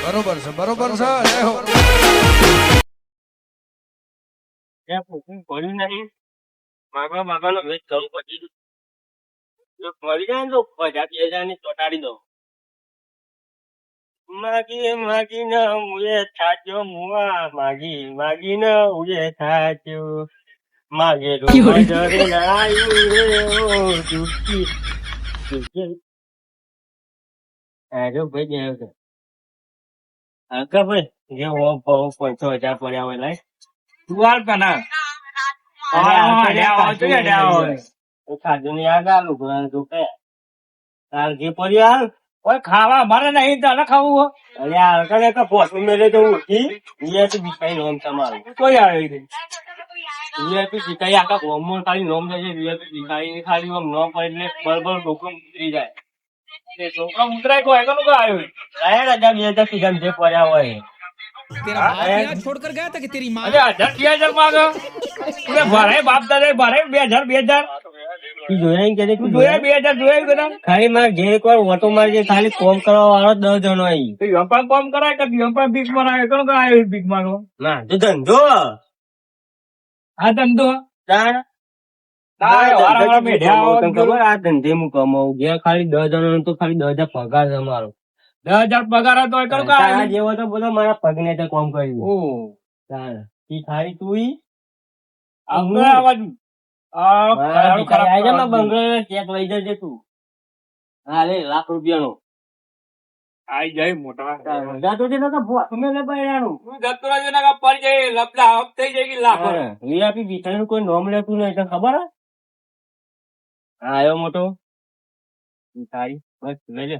બરોબર છે બરોબર છે જય હો પડ્યું નહીં માગવાનો વેચ કરવું પછી મળી જાય ને તો 50,000 ની ચોટાડી દો માગી ન મુએ થાચ્યો મુવા માગી ન ઉએ થાચ્યો માગેલું મજરે ના આવ્યું રે દુખી આજો ભાઈ ગયો છે આગળ ભાઈ જે 500,000 પડ્યા હોય લાય તું હાલ કના ખાધું ની યાદ આલું તું કે તાર જે પડ્યું હાલ કોઈ ખાવા મારે નહીં તને ખાવું અરે હાલ કરે તો પોતું મેળે તો ઉઠી વીઆઈપી શીખાઈ નોમ તમારું કોઈ આવી ગઈ વીઆઈપી શીખાઈ આખા ગોમમાં ખાલી નોમ થાય છે વીઆઈપી શીખાઈ ખાલી આમ નોમ પડે એટલે બરોબર લોકો ઉતરી જાય છોકરા ઉતરાય કોઈ કનું કા આવ્યું રાજા 2,000 સીધા જે પડ્યા હોય तेरा बाप यहाँ छोड़कर गया था कि तेरी माँ અરે 1,000 માંગો તું ભરાય બાપ દાદા ભરાય 2,000 તું જોયા નહીં કે તું જોયા 2,000 જોયા બધા ખાલી મારે જે એક વાર ઓટો મારી ખાલી કોમ કરવા વાળો 10 જણો આવી તો યંપા કોમ કરાય કે યંપા ભીખ મરાય કનું કા આવ્યું ભીખ માંગો ના તું ધંધો આ ધંધો તાર ખબર આ ધંધે હું કમાવું ગયા ખાલી 10 જણો તો ખાલી 10,000 પગાર છે અમારો 10,000 પગાર હતો એ કનું કા તારા આવ્યું જેવો તો બધો મારા પગને તો કોમ કર્યું ઓ તાર ઈ ખાલી તું ઈ આગળ આવવાનું મારા ભિખારી આઈ જા, મારા બંગલો ચેક લઈ જજે તું હા લે ₹1,00,000 નો આઈ જાય મોટા જાતો છે તો ભોસું મેલે બૈરાનું તું જતો રહેજે ને કા પડી જાય લપડા હપ થઈ જાય કે લાખો વીઆઈપી ભિખારીનું કોઈ નોમ લેતું નહીં તને ખબર હે હા આવ્યો મોટો ભિખારી બસ લઈ લે